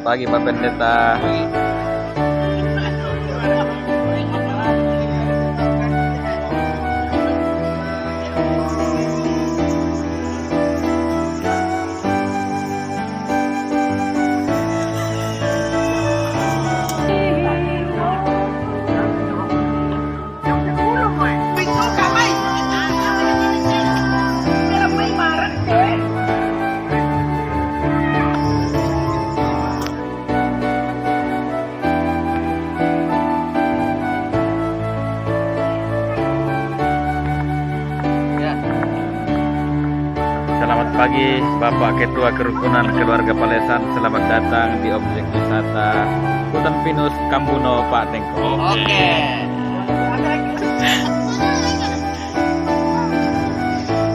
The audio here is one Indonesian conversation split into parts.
pagi Pak Pendeta. Selamat pagi Bapak Ketua Kerukunan Keluarga Palesan. Selamat datang di objek wisata Hutan Pinus Kambuno Pak Tengko. Oke.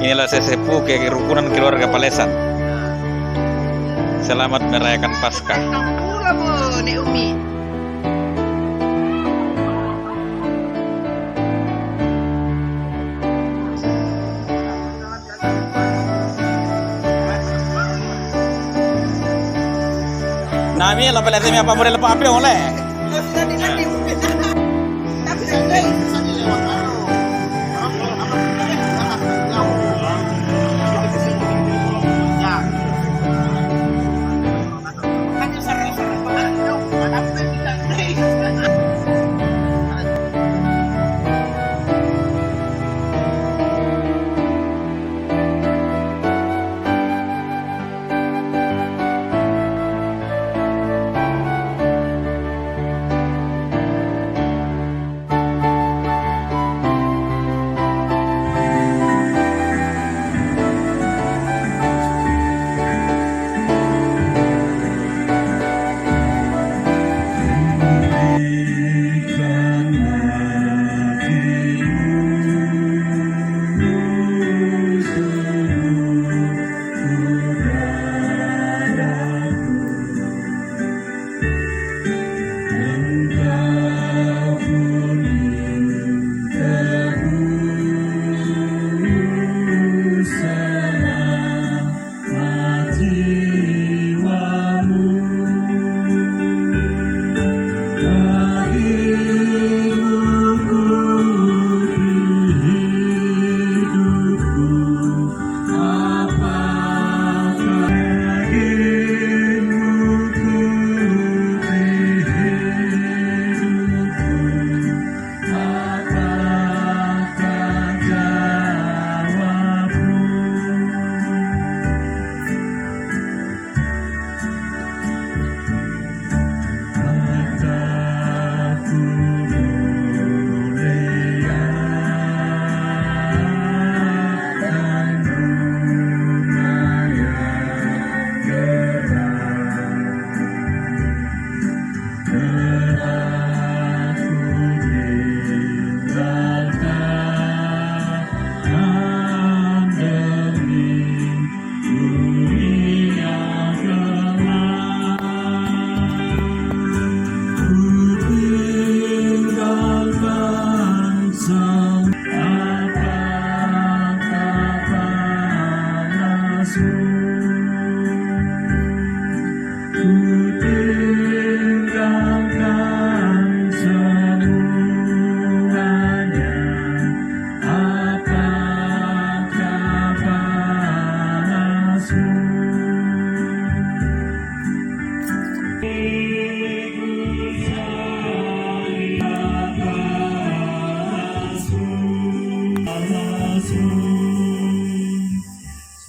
Inilah sesepuh Kerukunan Keluarga Palesan. Selamat merayakan Paskah. Pura po ni Umi. Nami lah pelatih apa boleh lepas api oleh.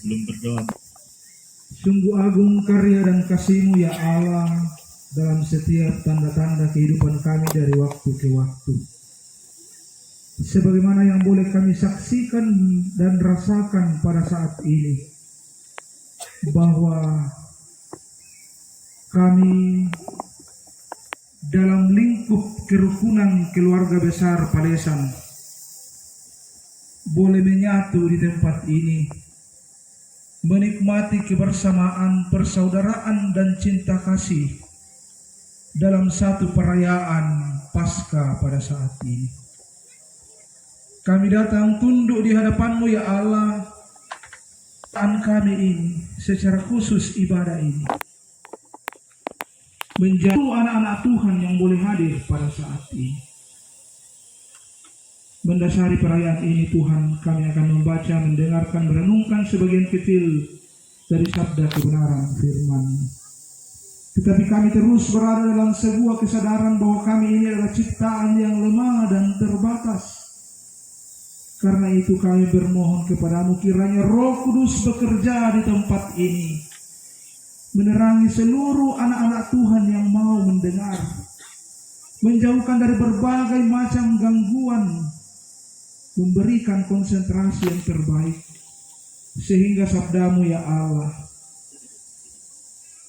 Sebelum berdoa, sungguh agung karya dan kasih-Mu ya Allah dalam setiap tanda-tanda kehidupan kami dari waktu ke waktu. Sebagaimana yang boleh kami saksikan dan rasakan pada saat ini, bahwa kami dalam lingkup kerukunan keluarga besar Palesan boleh menyatu di tempat ini, menikmati kebersamaan, persaudaraan dan cinta kasih dalam satu perayaan Paskah pada saat ini. Kami datang tunduk di hadapan-Mu ya Allah, kami ini secara khusus ibadah ini menjadi anak-anak Tuhan yang boleh hadir pada saat ini. Mendasari perayaan ini Tuhan, kami akan membaca, mendengarkan, merenungkan sebagian kecil dari sabda kebenaran firman. Tetapi kami terus berada dalam sebuah kesadaran bahwa kami ini adalah ciptaan yang lemah dan terbatas. Karena itu kami bermohon kepadamu, kiranya Roh Kudus bekerja di tempat ini, menerangi seluruh anak-anak Tuhan yang mau mendengar, menjauhkan dari berbagai macam gangguan, memberikan konsentrasi yang terbaik, sehingga sabdamu ya Allah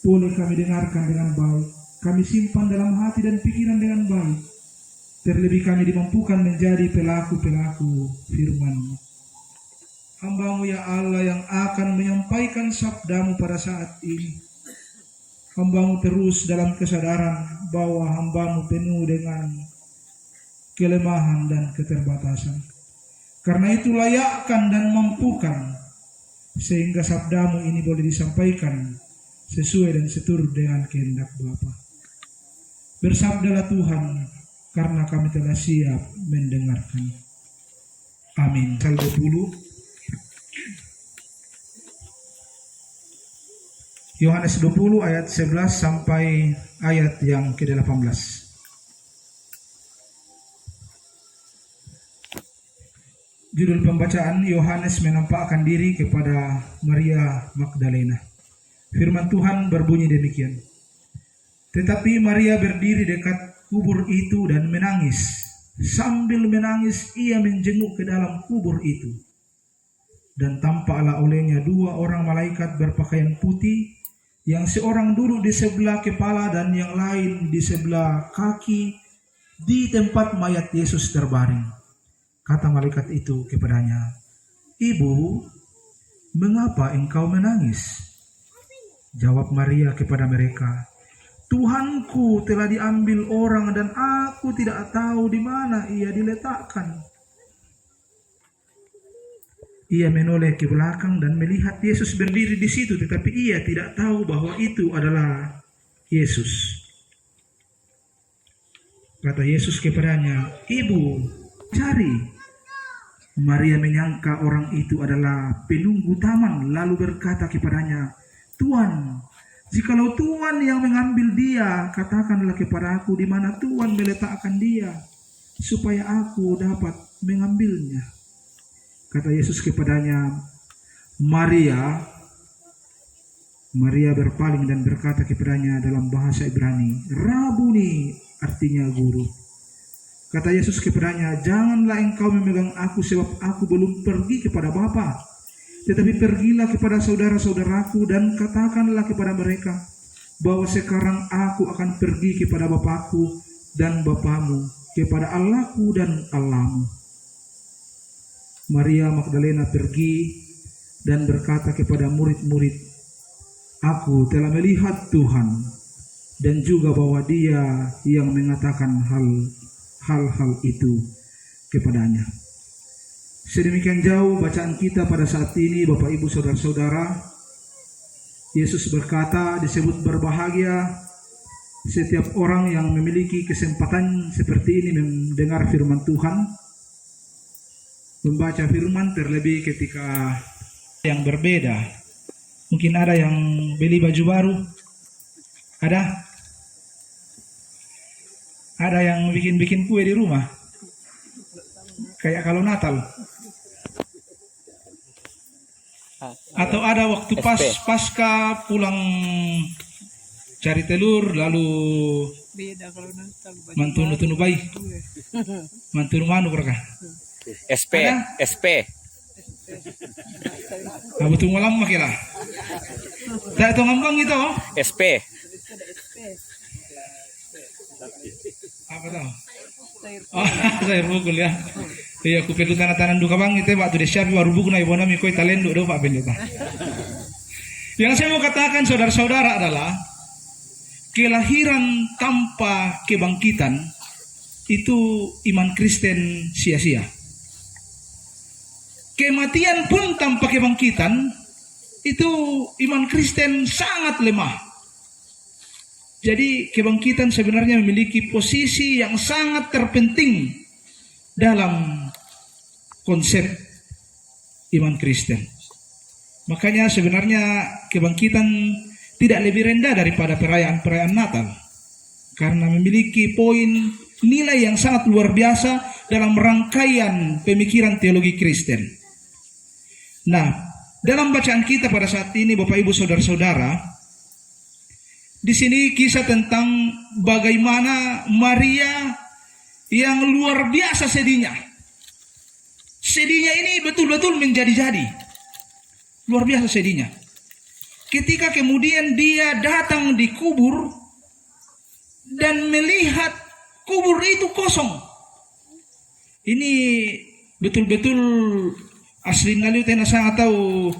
boleh kami dengarkan dengan baik, kami simpan dalam hati dan pikiran dengan baik, terlebih kami dimampukan menjadi pelaku-pelaku firman-Mu. Hamba-Mu ya Allah yang akan menyampaikan sabdamu pada saat ini, hamba-Mu terus dalam kesadaran bahwa hamba-Mu penuh dengan kelemahan dan keterbatasan. Karena itu layakkan dan mampukan sehingga sabdamu ini boleh disampaikan sesuai dan seturut dengan kehendak Bapa. Bersabdalah Tuhan, karena kami telah siap mendengarkan. Amin. Pasal 20. Yohanes 20 ayat 11 sampai ayat yang ke-18. Judul pembacaan, Yohanes menampakkan diri kepada Maria Magdalena. Firman Tuhan berbunyi demikian. Tetapi Maria berdiri dekat kubur itu dan menangis. Sambil menangis ia menjenguk ke dalam kubur itu. Dan tampaklah olehnya dua orang malaikat berpakaian putih, yang seorang duduk di sebelah kepala dan yang lain di sebelah kaki di tempat mayat Yesus terbaring. Kata malaikat itu kepadanya, "Ibu, mengapa engkau menangis?" Jawab Maria kepada mereka, "Tuhanku telah diambil orang dan aku tidak tahu di mana ia diletakkan." Ia menoleh ke belakang dan melihat Yesus berdiri di situ, tetapi ia tidak tahu bahwa itu adalah Yesus. Kata Yesus kepadanya, "Ibu, cari." Maria menyangka orang itu adalah penunggu taman, lalu berkata kepadanya, "Tuan, jikalau Tuan yang mengambil dia, katakanlah kepada aku di mana Tuan meletakkan dia, supaya aku dapat mengambilnya." Kata Yesus kepadanya, "Maria." Maria berpaling dan berkata kepadanya dalam bahasa Ibrani, "Rabuni," artinya guru. Kata Yesus kepadanya, "Janganlah engkau memegang aku, sebab aku belum pergi kepada Bapa. Tetapi pergilah kepada saudara-saudaraku dan katakanlah kepada mereka bahwa sekarang aku akan pergi kepada Bapakku dan Bapamu, kepada Allahku dan Allahmu." Maria Magdalena pergi dan berkata kepada murid-murid, "Aku telah melihat Tuhan," dan juga bahwa Dia yang mengatakan hal-hal itu kepadanya. Sedemikian jauh bacaan kita pada saat ini, Bapak Ibu Saudara-saudara. Yesus berkata, disebut berbahagia setiap orang yang memiliki kesempatan seperti ini mendengar firman Tuhan, membaca firman, terlebih ketika yang berbeda. Mungkin ada yang beli baju baru, ada yang bikin kue di rumah, kayak kalau Natal. Atau ada waktu pasca pulang cari telur, lalu Beda kalau Natal. mantunu bayi, mantunu manu mereka. SP. Abu tu malam makila. Tak itu ngambang itu. SP. Apa tau? Saya bukul ya. Iya, aku perlu tanah duka bang itu waktu dia siap baru buku na ibu nami koi talendo do pak beluta. Yang saya mau katakan saudara-saudara adalah kelahiran tanpa kebangkitan itu iman Kristen sia-sia. Kematian pun tanpa kebangkitan itu iman Kristen sangat lemah. Jadi kebangkitan sebenarnya memiliki posisi yang sangat terpenting dalam konsep iman Kristen. Makanya sebenarnya kebangkitan tidak lebih rendah daripada perayaan-perayaan Natal. Karena memiliki poin nilai yang sangat luar biasa dalam rangkaian pemikiran teologi Kristen. Nah, dalam bacaan kita pada saat ini Bapak Ibu Saudara-saudara, di sini kisah tentang bagaimana Maria yang luar biasa sedihnya. Sedihnya ini betul-betul menjadi-jadi. Luar biasa sedihnya. Ketika kemudian dia datang di kubur dan melihat kubur itu kosong. Ini betul-betul asli nali tena sangat tahu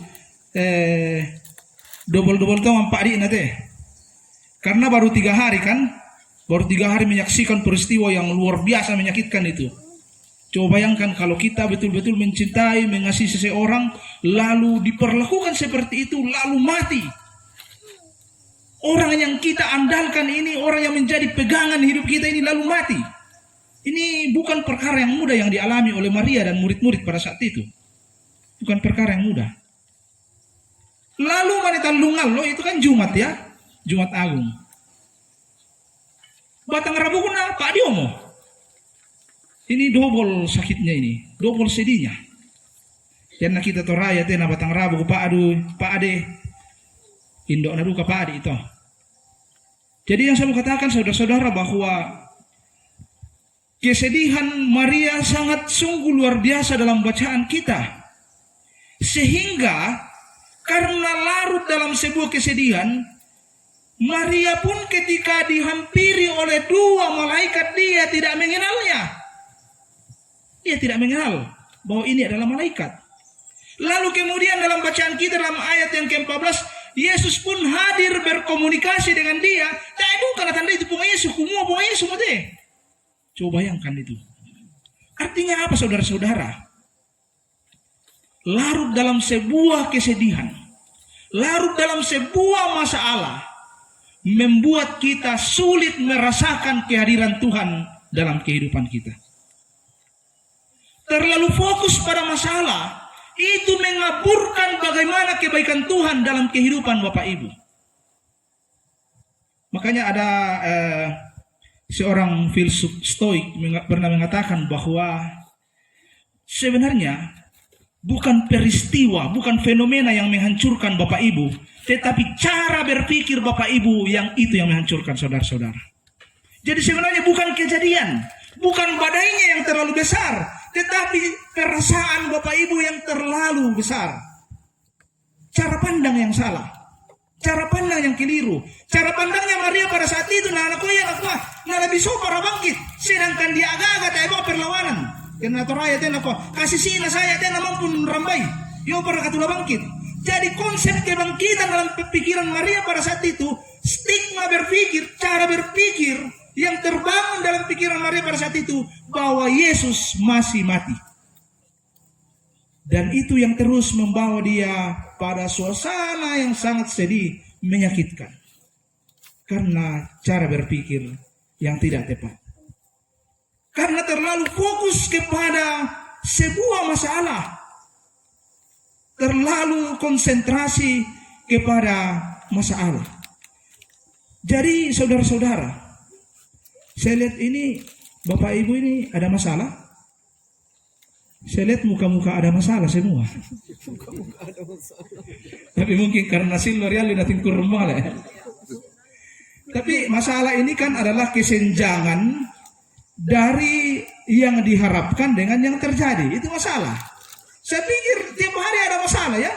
double tahu empat di nate. Karena baru 3 hari kan, baru 3 hari menyaksikan peristiwa yang luar biasa menyakitkan itu. Coba bayangkan kalau kita betul-betul mencintai, mengasihi seseorang, lalu diperlakukan seperti itu, lalu mati. Orang yang kita andalkan ini, orang yang menjadi pegangan hidup kita ini lalu mati. Ini bukan perkara yang mudah yang dialami oleh Maria dan murid-murid pada saat itu. Bukan perkara yang mudah. Lalu wanita lungal loh, itu kan Jumat ya. Jumat Agung. Batang Rabu kuna Pak Diomo. Ini double sakitnya ini, double sedihnya. Karena kita toraya tena Batang Rabu Pak Ade. Indok nadu ka Pak Ade itu. Jadi yang saya mau katakan saudara-saudara bahwa kesedihan Maria sangat sungguh luar biasa dalam bacaan kita. Sehingga karena larut dalam sebuah kesedihan, Maria pun ketika dihampiri oleh 2 malaikat dia tidak mengenalnya. Dia tidak mengenal bahwa ini adalah malaikat. Lalu kemudian dalam bacaan kita dalam ayat yang ke-14, Yesus pun hadir berkomunikasi dengan dia. Tak bukan tanda itu bunga Yesus, kumua bunga Yesus deh. Coba bayangkan itu. Artinya apa saudara-saudara? Larut dalam sebuah kesedihan, larut dalam sebuah masalah, membuat kita sulit merasakan kehadiran Tuhan dalam kehidupan kita. Terlalu fokus pada masalah, itu mengaburkan bagaimana kebaikan Tuhan dalam kehidupan Bapak Ibu. Makanya ada seorang filsuf Stoik pernah mengatakan bahwa sebenarnya bukan peristiwa, bukan fenomena yang menghancurkan Bapak Ibu, tetapi cara berpikir Bapak Ibu yang itu yang menghancurkan saudara-saudara. Jadi sebenarnya bukan kejadian, bukan badainya yang terlalu besar, tetapi perasaan Bapak Ibu yang terlalu besar. Cara pandang yang salah, cara pandang yang keliru. Cara pandangnya Maria pada saat itu, nah anakku ya anakku, nah lebih para bangkit, sedangkan dia agak-agak tak bawa perlawanan. Karena toraya tena kok kasih sina saya tena mampu rambai, yo para katulah bangkit. Jadi konsep kebangkitan dalam pikiran Maria pada saat itu, stigma berpikir, cara berpikir yang terbangun dalam pikiran Maria pada saat itu, bahwa Yesus masih mati. Dan itu yang terus membawa dia pada suasana yang sangat sedih, menyakitkan. Karena cara berpikir yang tidak tepat. Karena terlalu fokus kepada sebuah masalah. Terlalu konsentrasi kepada masalah. Jadi saudara-saudara, saya lihat ini Bapak Ibu ini ada masalah. Saya lihat muka-muka ada masalah semua. Tapi mungkin karena silver ya natin kurma lah. Tapi masalah ini kan adalah kesenjangan dari yang diharapkan dengan yang terjadi. Itu masalah. Saya pikir tiap hari ada masalah ya.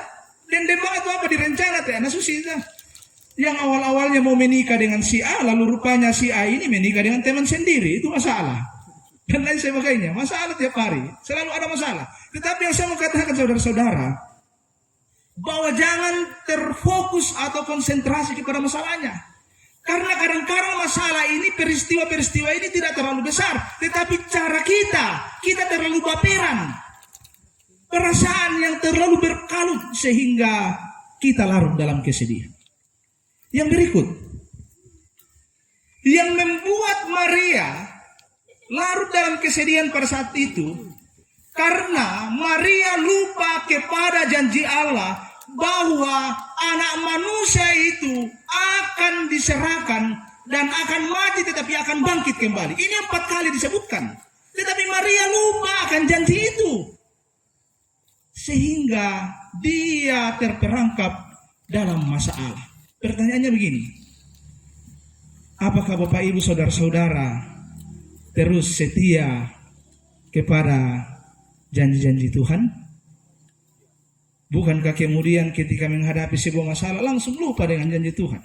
Dan banget apa direncana teh anak susah. Yang awal-awalnya mau menikah dengan si A, lalu rupanya si A ini menikah dengan teman sendiri, itu masalah. Dan lain sebagainya, masalah tiap hari, selalu ada masalah. Tetapi yang saya mau katakan saudara-saudara, bahwa jangan terfokus atau konsentrasi kepada masalahnya. Karena kadang-kadang masalah ini, peristiwa-peristiwa ini tidak terlalu besar, tetapi cara kita terlalu baperan. Perasaan yang terlalu berkalut sehingga kita larut dalam kesedihan. Yang berikut, yang membuat Maria larut dalam kesedihan pada saat itu, karena Maria lupa kepada janji Allah bahwa anak manusia itu akan diserahkan dan akan mati tetapi akan bangkit kembali. Ini 4 kali disebutkan. Tetapi Maria lupa akan janji itu. Sehingga dia terperangkap dalam masalah. Pertanyaannya begini. Apakah Bapak Ibu Saudara-saudara terus setia kepada janji-janji Tuhan? Bukankah kemudian ketika menghadapi sebuah masalah langsung lupa dengan janji Tuhan?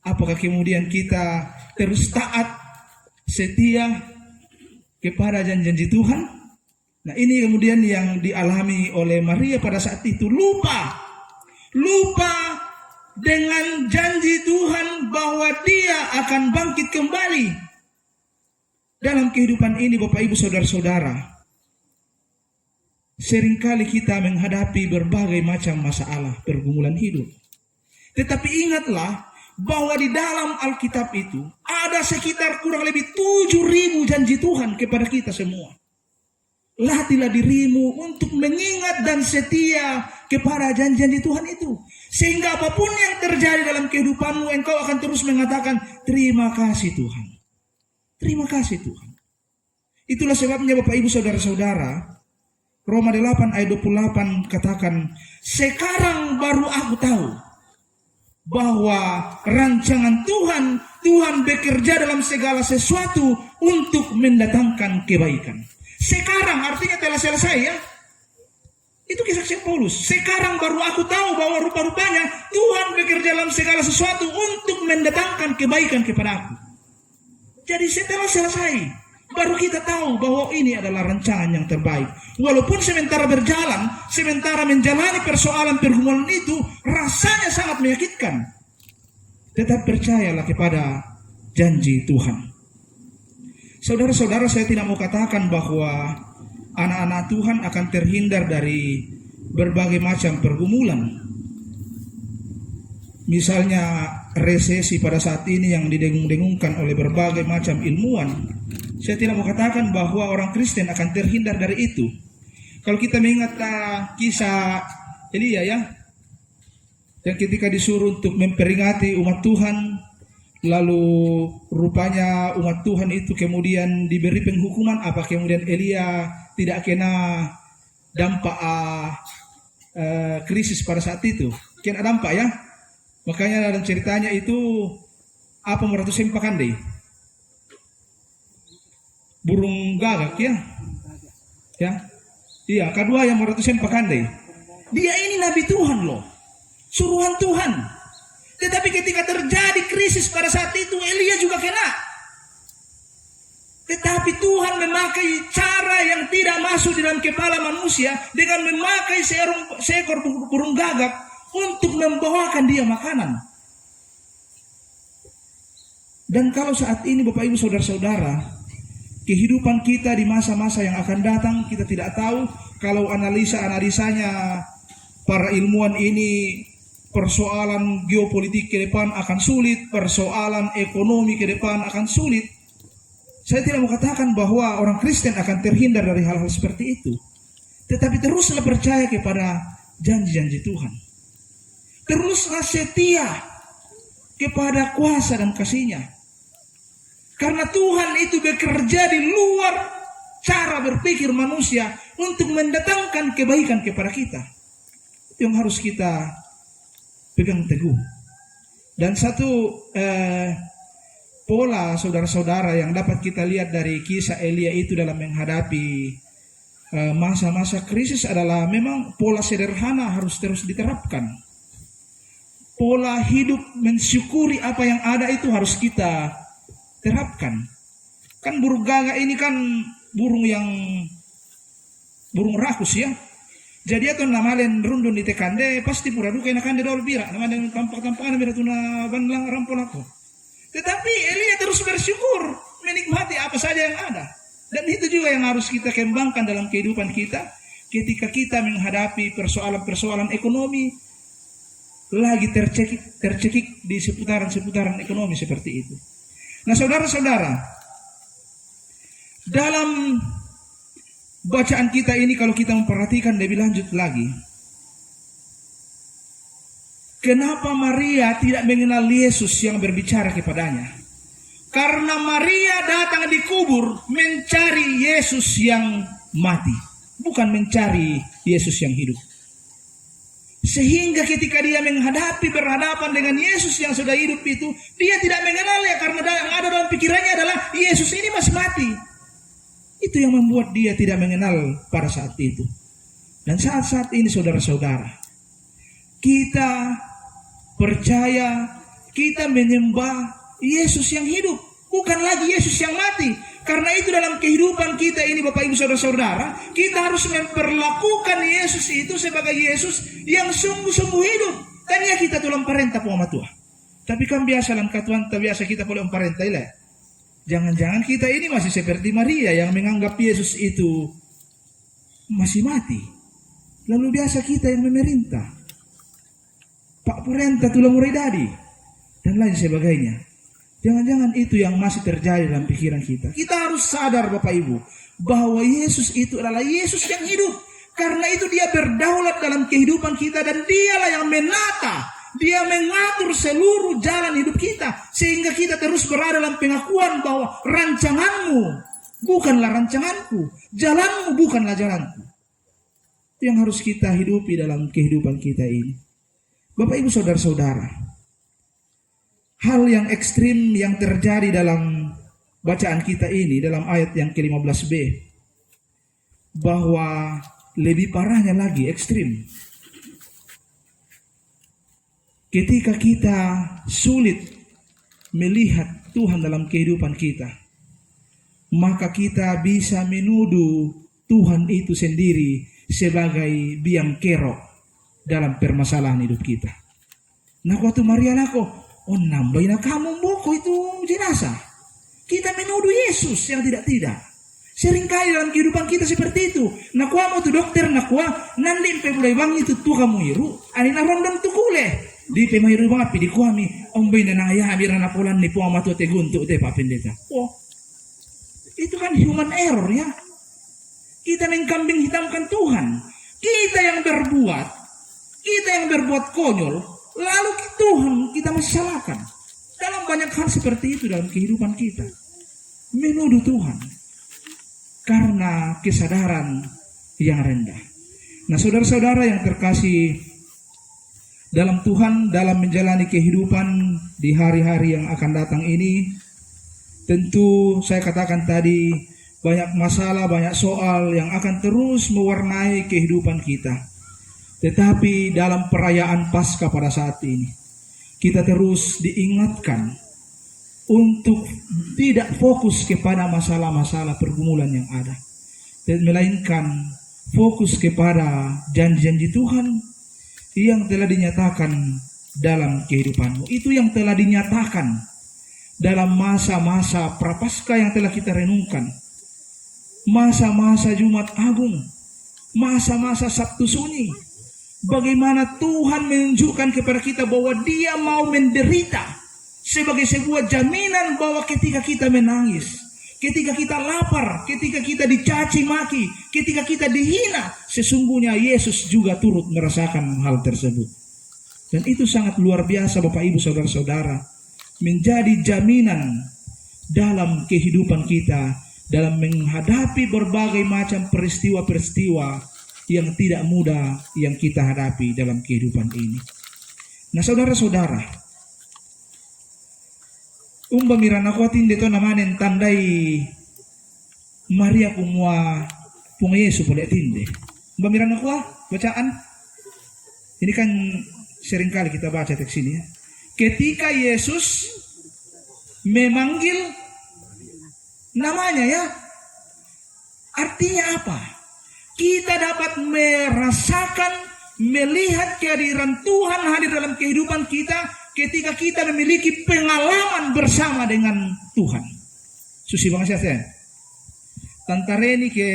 Apakah kemudian kita terus taat, setia kepada janji-janji Tuhan? Nah, ini kemudian yang dialami oleh Maria pada saat itu. Lupa dengan janji Tuhan bahwa dia akan bangkit kembali. Dalam kehidupan ini Bapak Ibu Saudara-saudara, seringkali kita menghadapi berbagai macam masalah, pergumulan hidup. Tetapi ingatlah bahwa di dalam Alkitab itu ada sekitar kurang lebih 7.000 janji Tuhan kepada kita semua. Latihlah dirimu untuk mengingat dan setia kepada janji-janji Tuhan itu. Sehingga apapun yang terjadi dalam kehidupanmu, engkau akan terus mengatakan, terima kasih Tuhan. Terima kasih Tuhan. Itulah sebabnya Bapak Ibu Saudara-saudara, Roma 8 ayat 28 katakan, sekarang baru aku tahu bahwa rancangan Tuhan bekerja dalam segala sesuatu untuk mendatangkan kebaikan. Sekarang artinya telah selesai ya. Itu kesaksian Paulus. Sekarang baru aku tahu bahwa rupa-rupanya Tuhan bekerja dalam segala sesuatu untuk mendatangkan kebaikan kepada aku. Jadi setelah selesai, baru kita tahu bahwa ini adalah rancangan yang terbaik. Walaupun sementara berjalan, sementara menjalani persoalan pergumulan itu, rasanya sangat menyakitkan. Tetap percayalah kepada janji Tuhan. Saudara-saudara, saya tidak mau katakan bahwa anak-anak Tuhan akan terhindar dari berbagai macam pergumulan. Misalnya resesi pada saat ini yang didengung-dengungkan oleh berbagai macam ilmuwan. Saya tidak mau katakan bahwa orang Kristen akan terhindar dari itu. Kalau kita mengingat kisah Elia ya, yang ketika disuruh untuk memperingati umat Tuhan, lalu rupanya umat Tuhan itu kemudian diberi penghukuman. Apa kemudian Elia tidak kena dampak krisis pada saat itu? Kena dampak ya. Makanya dalam ceritanya itu apa meratusin pakandai? Burung gagak ya. Ya. Iya, kedua yang meratusin pakandai. Dia ini nabi Tuhan loh. Suruhan Tuhan. Tetapi ketika terjadi krisis pada saat itu Elia juga kena. Tetapi Tuhan memakai cara yang tidak masuk di dalam kepala manusia dengan memakai seekor burung gagak untuk membawakan dia makanan. Dan kalau saat ini Bapak Ibu Saudara-saudara, kehidupan kita di masa-masa yang akan datang, kita tidak tahu. Kalau analisanya para ilmuwan ini, persoalan geopolitik ke depan akan sulit, persoalan ekonomi ke depan akan sulit. Saya tidak mau katakan bahwa orang Kristen akan terhindar dari hal-hal seperti itu. Tetapi teruslah percaya kepada janji-janji Tuhan. Teruslah setia kepada kuasa dan kasih-Nya. Karena Tuhan itu bekerja di luar cara berpikir manusia untuk mendatangkan kebaikan kepada kita. Itu yang harus kita pegang teguh. Dan satu pola saudara-saudara yang dapat kita lihat dari kisah Elia itu dalam menghadapi masa-masa krisis adalah memang pola sederhana harus terus diterapkan. Pola hidup mensyukuri apa yang ada itu harus kita terapkan. Kan burung gagak ini kan burung rakus ya. Jadi atau namalen rundun di tekande pasti pura duka nakande dol bira namalen tampak-tampakan bira tuna banlang rampol aku. Tetapi Elia terus bersyukur, menikmati apa saja yang ada. Dan itu juga yang harus kita kembangkan dalam kehidupan kita ketika kita menghadapi persoalan-persoalan ekonomi. lagi tercekik di seputaran ekonomi seperti itu. Nah, saudara-saudara, dalam bacaan kita ini kalau kita memperhatikan lebih lanjut lagi, kenapa Maria tidak mengenal Yesus yang berbicara kepadanya? Karena Maria datang di kubur mencari Yesus yang mati, bukan mencari Yesus yang hidup. Sehingga ketika dia berhadapan dengan Yesus yang sudah hidup itu, dia tidak mengenalnya karena yang ada dalam pikirannya adalah Yesus ini masih mati. Itu yang membuat dia tidak mengenal pada saat itu. Dan saat-saat ini saudara-saudara, kita percaya, kita menyembah Yesus yang hidup, bukan lagi Yesus yang mati. Karena itu dalam kehidupan kita ini Bapak Ibu Saudara-saudara, kita harus memperlakukan Yesus itu sebagai Yesus yang sungguh-sungguh hidup. Dan ya kita tulang parenta po ama tua. Tapi kan biasa lang katuan, biasa kita boleh parenta ilah. Jangan-jangan kita ini masih seperti Maria yang menganggap Yesus itu masih mati. Lalu biasa kita yang memerintah. Pak Purenta tulang murai dadi. Dan lain sebagainya. Jangan-jangan itu yang masih terjadi dalam pikiran kita. Kita harus sadar Bapak Ibu, bahwa Yesus itu adalah Yesus yang hidup. Karena itu dia berdaulat dalam kehidupan kita dan dialah yang menata. Dia mengatur seluruh jalan hidup kita. Sehingga kita terus berada dalam pengakuan bahwa rancanganmu bukanlah rancanganku. Jalanmu bukanlah jalanku. Itu yang harus kita hidupi dalam kehidupan kita ini. Bapak Ibu Saudara-saudara, hal yang ekstrim yang terjadi dalam bacaan kita ini, dalam ayat yang ke-15b, bahwa lebih parahnya lagi ekstrim. Ketika kita sulit melihat Tuhan dalam kehidupan kita, maka kita bisa menuduh Tuhan itu sendiri sebagai biang kerok dalam permasalahan hidup kita. Nah, waktu Maria nako, oh nambahin kamu boko itu jenazah. Kita menuduh Yesus yang tidak-tidak. Seringkali dalam kehidupan kita seperti itu. Nakwa mau tu dokter nakwa nandim pe mulai bang itu tu kamu iru. Ani na rondam tu kule. Di pe mahiru bang api di kuami. Ombai na naya amira na pulan ni puama tu te guntuk te pa pendeta. Oh, itu kan human error ya. Kita mengkambing hitamkan Tuhan. Kita yang berbuat konyol. Lalu Tuhan kita masih salahkan. Dalam banyak hal seperti itu dalam kehidupan kita. Menuduh Tuhan. Karena kesadaran yang rendah. Nah, saudara-saudara yang terkasih dalam Tuhan, dalam menjalani kehidupan di hari-hari yang akan datang ini, tentu saya katakan tadi, banyak masalah, banyak soal yang akan terus mewarnai kehidupan kita. Tetapi dalam perayaan Paskah pada saat ini, kita terus diingatkan untuk tidak fokus kepada masalah-masalah pergumulan yang ada, dan melainkan fokus kepada janji-janji Tuhan yang telah dinyatakan dalam kehidupanmu. Itu yang telah dinyatakan dalam masa-masa Prapaskah yang telah kita renungkan, masa-masa Jumat Agung, masa-masa Sabtu Sunyi. Bagaimana Tuhan menunjukkan kepada kita bahwa Dia mau menderita sebagai sebuah jaminan bahwa ketika kita menangis, ketika kita lapar, ketika kita dicaci maki, ketika kita dihina, sesungguhnya Yesus juga turut merasakan hal tersebut. Dan itu sangat luar biasa Bapak Ibu Saudara-saudara, menjadi jaminan dalam kehidupan kita, dalam menghadapi berbagai macam peristiwa-peristiwa yang tidak mudah yang kita hadapi dalam kehidupan ini. Nah, saudara-saudara, umbamiran aku tinde to namanen tandai Maria kumwa pung Yesus boleh tinde. Umbamiran aku bacaan ini kan seringkali kita baca teks ini ya. Ketika Yesus memanggil namanya ya, artinya apa? Kita dapat merasakan, melihat kehadiran Tuhan hadir dalam kehidupan kita ketika kita memiliki pengalaman bersama dengan Tuhan. Susi bangsa saya. Tantareni ke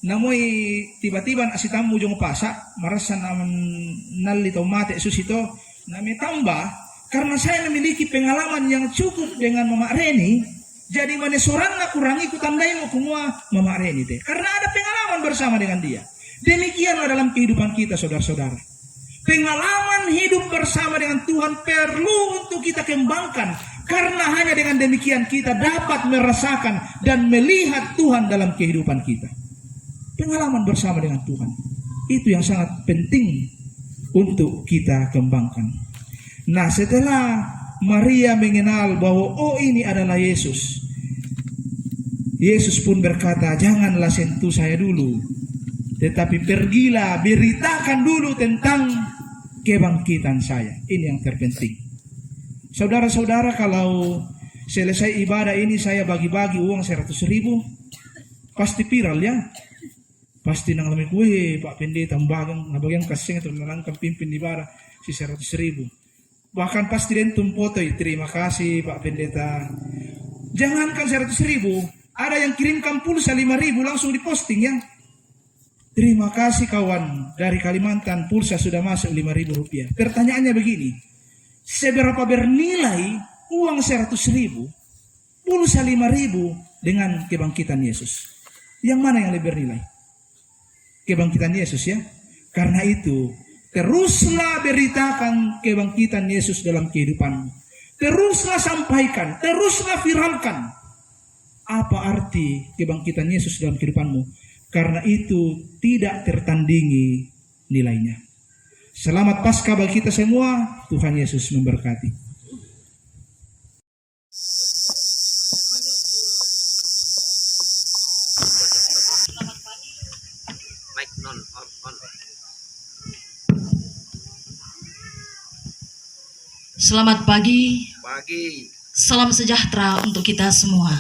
Namoi tiba-tiba asitamu jong pasa marasan naman nalito mate susito nami tambah karena saya memiliki pengalaman yang cukup dengan Mama Reni. Jadi mana seorang nak kurangi ku tandai mau kumua Mama Reni teh karena ada pengalaman bersama dengan dia. Demikianlah dalam kehidupan kita saudara-saudara. Pengalaman hidup bersama dengan Tuhan perlu untuk kita kembangkan karena hanya dengan demikian kita dapat merasakan dan melihat Tuhan dalam kehidupan kita. Pengalaman bersama dengan Tuhan itu yang sangat penting untuk kita kembangkan. Nah, setelah Maria mengenal bahwa oh ini adalah Yesus, Yesus pun berkata, janganlah sentuh saya dulu, tetapi pergilah, beritakan dulu tentang kebangkitan saya. Ini yang terpenting. Saudara-saudara, kalau selesai ibadah ini saya bagi-bagi uang 100.000, pasti viral ya. Pasti nang lamik kue Pak Pendeta bagian kasing itu menangkan pimpin ibadah si 100.000. Bahkan pasti dentum foto, terima kasih Pak Pendeta. Jangankan 100.000, ada yang kirimkan pulsa 5.000 langsung diposting ya. Terima kasih kawan dari Kalimantan, pulsa sudah masuk 5.000 rupiah. Pertanyaannya begini, seberapa bernilai uang 100.000, pulsa 5.000 dengan kebangkitan Yesus? Yang mana yang lebih bernilai? Kebangkitan Yesus ya. Karena itu teruslah beritakan kebangkitan Yesus dalam kehidupanmu. Teruslah sampaikan, teruslah viralkan apa arti kebangkitan Yesus dalam kehidupanmu. Karena itu tidak tertandingi nilainya. Selamat Paskah bagi kita semua. Tuhan Yesus memberkati. Selamat pagi. Salam sejahtera untuk kita semua.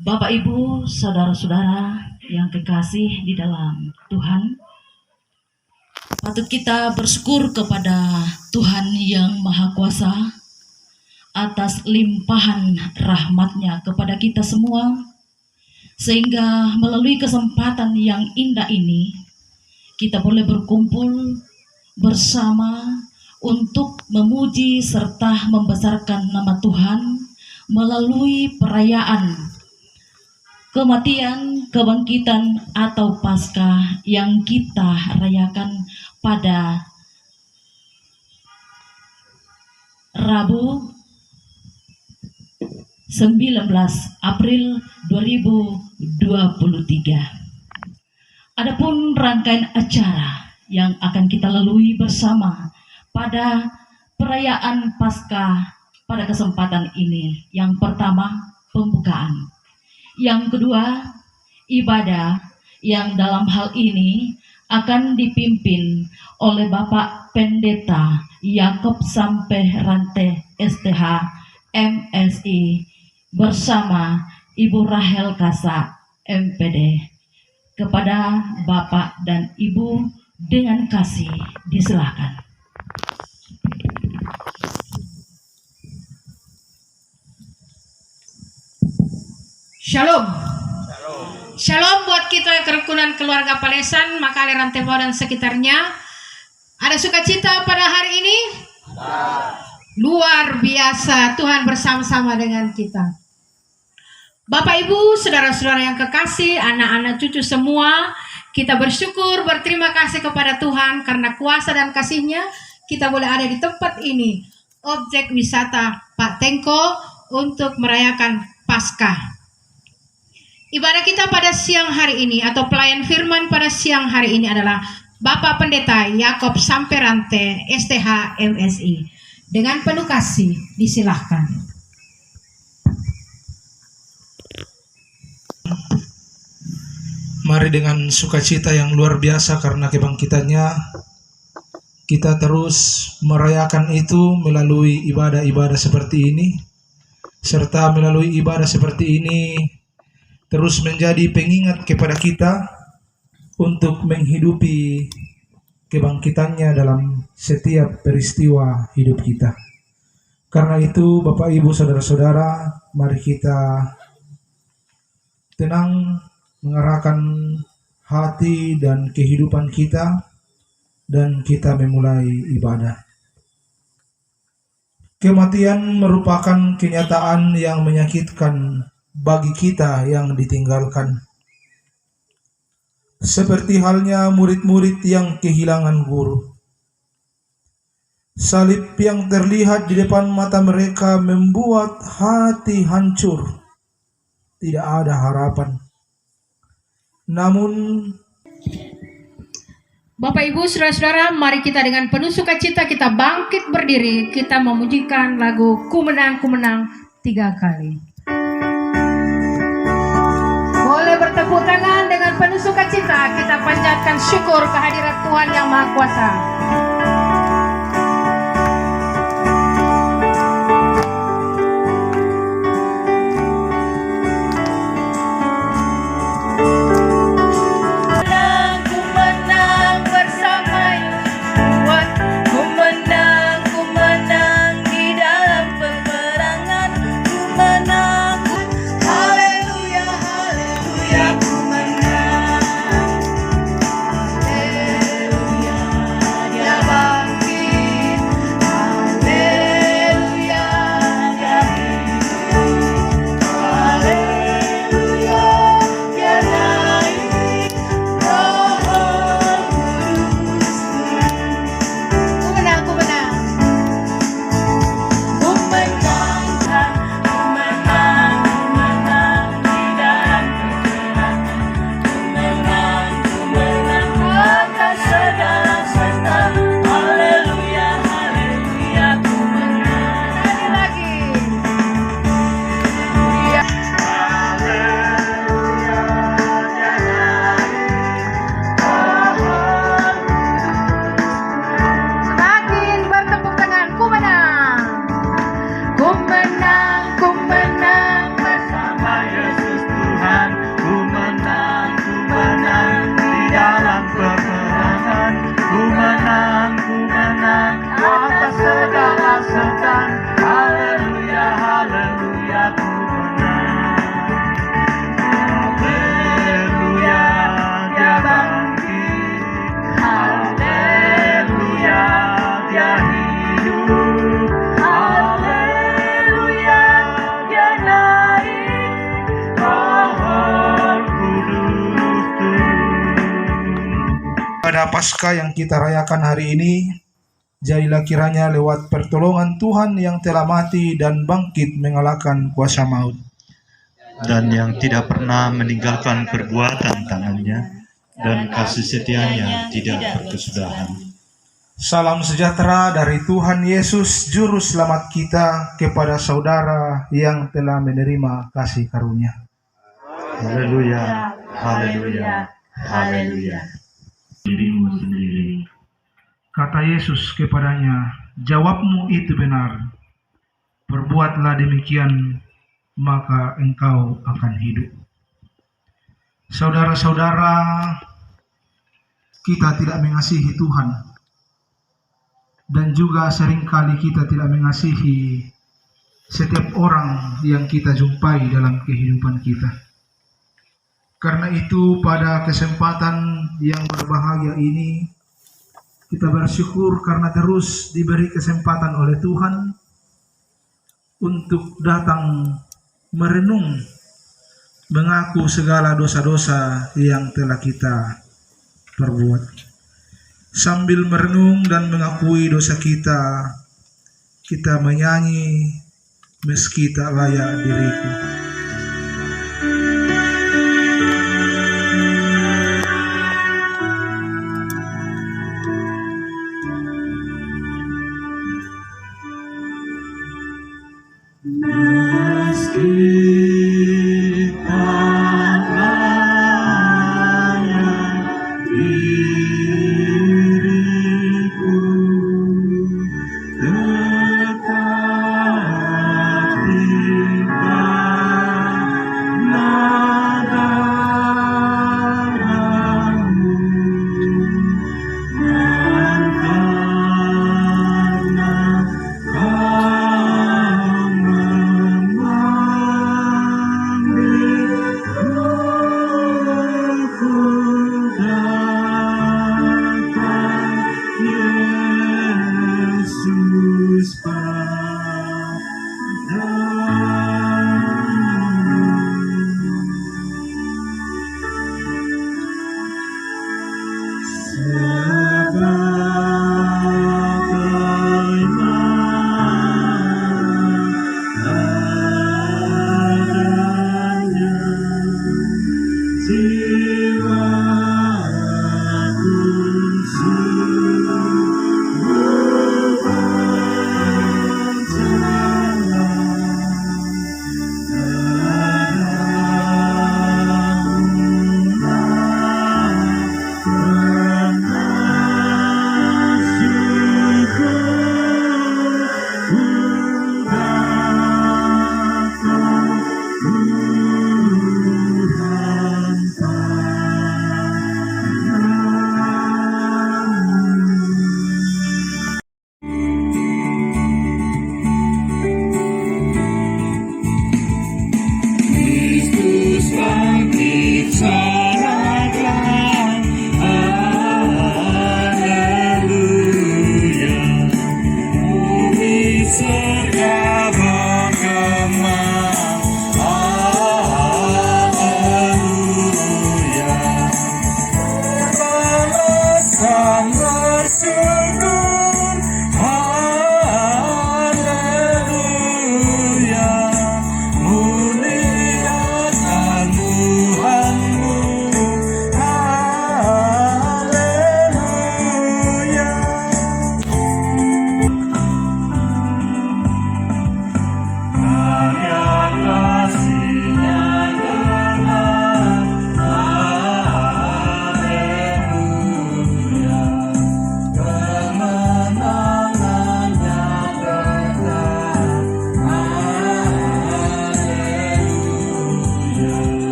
Bapak, Ibu, saudara-saudara yang kekasih di dalam Tuhan, patut kita bersyukur kepada Tuhan yang Maha Kuasa atas limpahan rahmat-Nya kepada kita semua, sehingga melalui kesempatan yang indah ini kita boleh berkumpul bersama untuk memuji serta membesarkan nama Tuhan melalui perayaan kematian, kebangkitan atau Paskah yang kita rayakan pada Rabu 19 April 2023. Adapun rangkaian acara yang akan kita lalui bersama pada perayaan Paskah pada kesempatan ini, yang pertama pembukaan, yang kedua ibadah, yang dalam hal ini akan dipimpin oleh Bapak Pendeta Yakob Samperante STH MSI bersama Ibu Rahel Kasa MPD. Kepada Bapak dan Ibu dengan kasih disilahkan. Shalom. Shalom buat kita kerukunan keluarga Palesan, Makale Rantebo dan sekitarnya. Ada sukacita pada hari ini? Luar biasa, Tuhan bersama-sama dengan kita. Bapak, Ibu, saudara-saudara yang kekasih, anak-anak cucu semua, kita bersyukur, berterima kasih kepada Tuhan karena kuasa dan kasih-Nya kita boleh ada di tempat ini, objek wisata Pak Tengko, untuk merayakan Paskah. Ibadah kita pada siang hari ini atau pelayan firman pada siang hari ini adalah Bapak Pendeta Yakob Samperante STH MSI. Dengan penuh kasih disilahkan. Mari dengan sukacita yang luar biasa karena kebangkitannya, kita terus merayakan itu melalui ibadah-ibadah seperti ini, serta melalui ibadah seperti ini terus menjadi pengingat kepada kita untuk menghidupi kebangkitannya dalam setiap peristiwa hidup kita. Karena itu Bapak Ibu Saudara-saudara, mari kita tenang, mengarahkan hati dan kehidupan kita, dan kita memulai ibadah. Kematian merupakan kenyataan yang menyakitkan bagi kita yang ditinggalkan. Seperti halnya murid-murid yang kehilangan guru. Salib yang terlihat di depan mata mereka membuat hati hancur. Tidak ada harapan. Namun, Bapak Ibu Saudara-saudara, mari kita dengan penuh sukacita kita bangkit berdiri, kita memujikan lagu Ku Menang, Ku Menang 3 kali. Boleh bertepuk tangan dengan penuh sukacita, kita panjatkan syukur kehadirat Tuhan yang Maha Kuasa. Pada Paskah yang kita rayakan hari ini, jadilah kiranya lewat pertolongan Tuhan yang telah mati dan bangkit mengalahkan kuasa maut, dan yang tidak pernah meninggalkan perbuatan tangannya, dan kasih setianya tidak berkesudahan. Salam sejahtera dari Tuhan Yesus, Juru Selamat kita, kepada saudara yang telah menerima kasih karunia. Haleluya, haleluya, haleluya. Dirimu sendiri. Kata Yesus kepadanya, jawabmu itu benar. Perbuatlah demikian, maka engkau akan hidup. Saudara-saudara, kita tidak mengasihi Tuhan. Dan juga seringkali kita tidak mengasihi setiap orang yang kita jumpai dalam kehidupan kita. Karena itu pada kesempatan yang berbahagia ini, kita bersyukur karena terus diberi kesempatan oleh Tuhan untuk datang merenung, mengaku segala dosa-dosa yang telah kita perbuat. Sambil merenung dan mengakui dosa kita, kita menyanyi meski tak layak diriku.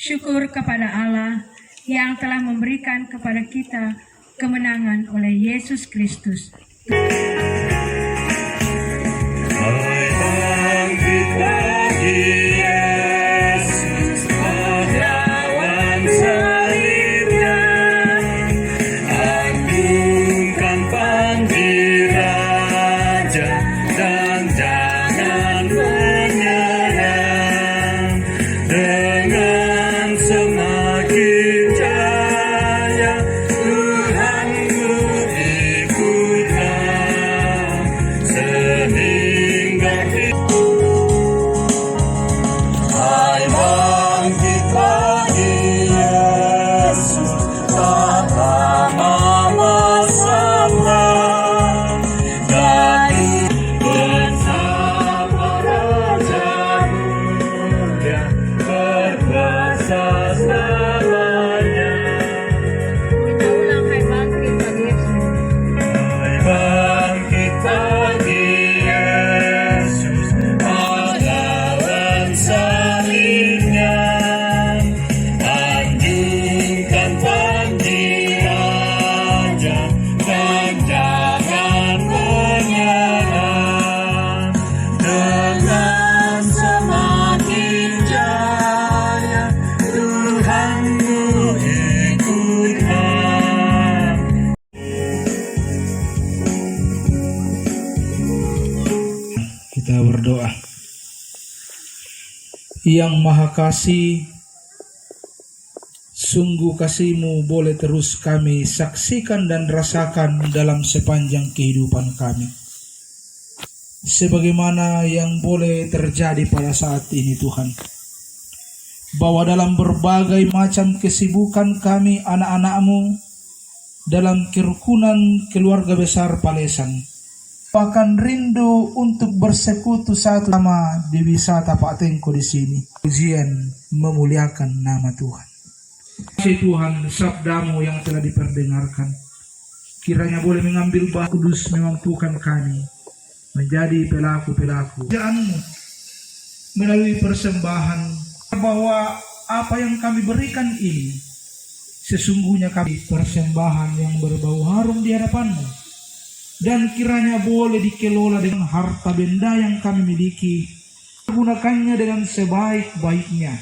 Syukur kepada Allah yang telah memberikan kepada kita kemenangan oleh Yesus Kristus. Kita berdoa. Yang Maha Kasih, sungguh kasih-Mu boleh terus kami saksikan dan rasakan dalam sepanjang kehidupan kami. Sebagaimana yang boleh terjadi pada saat ini Tuhan, bahwa dalam berbagai macam kesibukan kami anak-anak-Mu dalam kerukunan keluarga besar Palesan, bahkan rindu untuk bersekutu satu sama di wisata Pak Tengko di sini. Ujian memuliakan nama Tuhan. Kasih Tuhan, sabdamu yang telah diperdengarkan, kiranya boleh mengambil Bapa Kudus memampukan kami menjadi pelaku-pelaku kerjaanmu melalui persembahan, bahwa apa yang kami berikan ini sesungguhnya kami persembahan yang berbau harum di hadapanmu, dan kiranya boleh dikelola dengan harta benda yang kami miliki, gunakannya dengan sebaik-baiknya,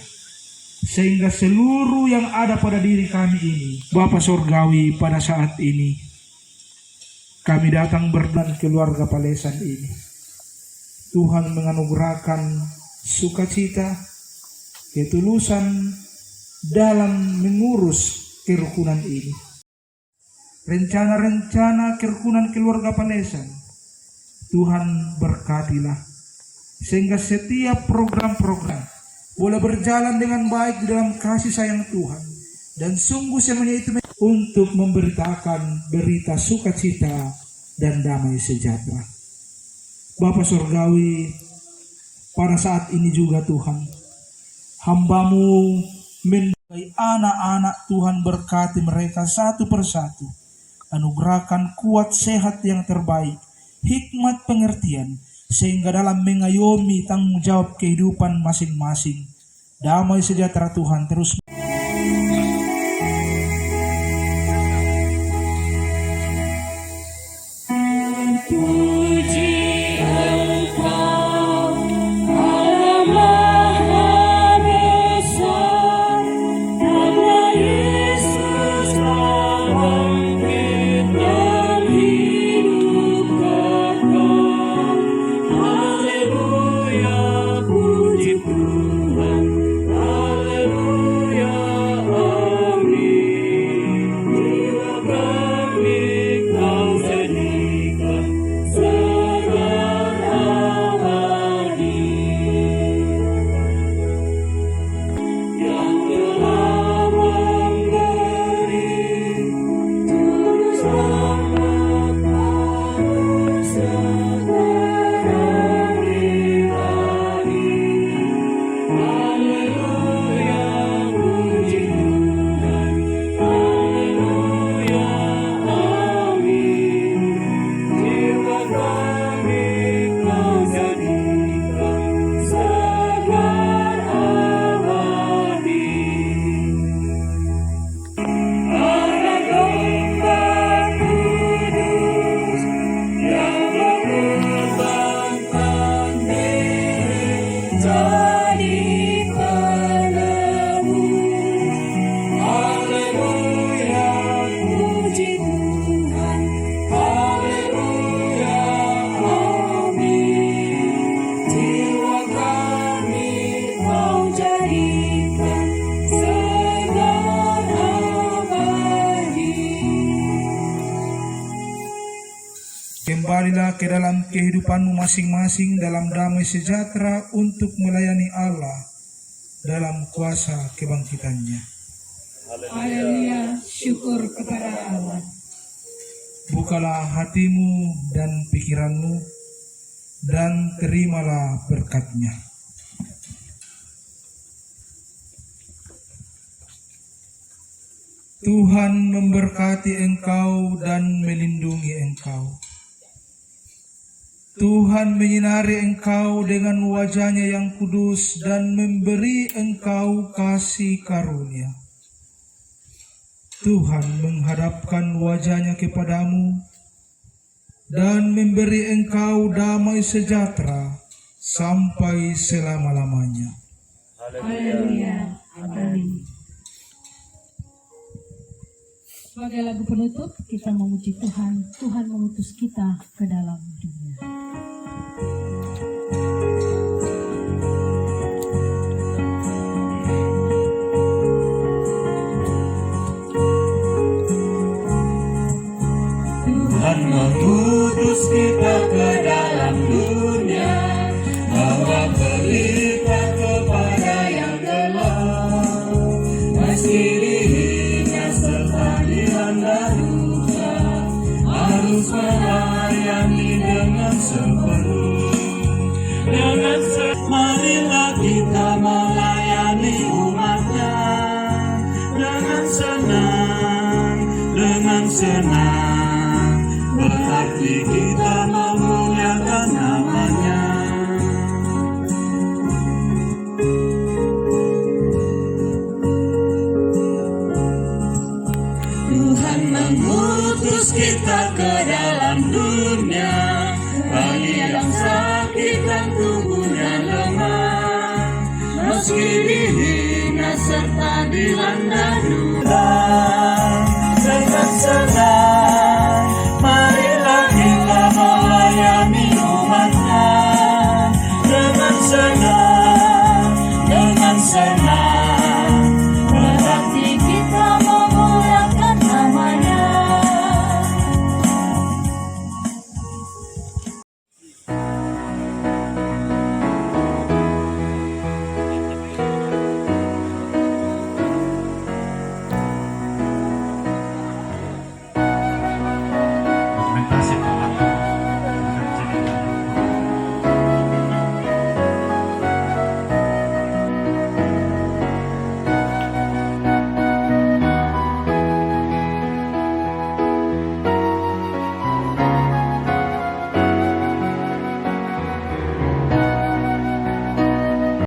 sehingga seluruh yang ada pada diri kami ini, Bapa Surgawi, pada saat ini kami datang berdan keluarga Palesan ini, Tuhan menganugerahkan sukacita, ketulusan dalam mengurus kerukunan ini. Rencana-rencana kerukunan keluarga Palesan, Tuhan berkatilah, sehingga setiap program-program boleh berjalan dengan baik di dalam kasih sayang Tuhan, dan sungguh semuanya itu untuk memberitakan berita sukacita dan damai sejahtera. Bapa Surgawi, pada saat ini juga Tuhan, hamba-Mu mendapat anak-anak Tuhan, berkati mereka satu persatu, anugerahkan kuat sehat yang terbaik, hikmat pengertian, sehingga dalam mengayomi tanggung jawab kehidupan masing-masing, damai sejahtera Tuhan terus kembalilah ke dalam kehidupanmu masing-masing dalam damai sejahtera untuk melayani Allah dalam kuasa kebangkitannya. Haleluya, syukur kepada Allah. Bukalah hatimu dan pikiranmu dan terimalah berkat-Nya. Tuhan memberkati engkau dan melindungi engkau. Tuhan menyinari engkau dengan wajah-Nya yang kudus dan memberi engkau kasih karunia. Tuhan menghadapkan wajah-Nya kepadamu dan memberi engkau damai sejahtera sampai selama-lamanya. Haleluya. Amin. Sebagai lagu penutup, kita memuji Tuhan. Tuhan mengutus kita ke dalam dunia. Tuhan mengutus kita ke dalam dunia, bawa berita kepada yang gelap, meski dirinya serta dilanda duka, harus melayani dengan sepenuh. Marilah kita melayani umat-Nya dengan senang, berarti kita memuliakan nama-Nya. Tuhan mengutus kita ke dalam dunia, yang sakit dan tubuhnya lemah, meski dihina serta dilanda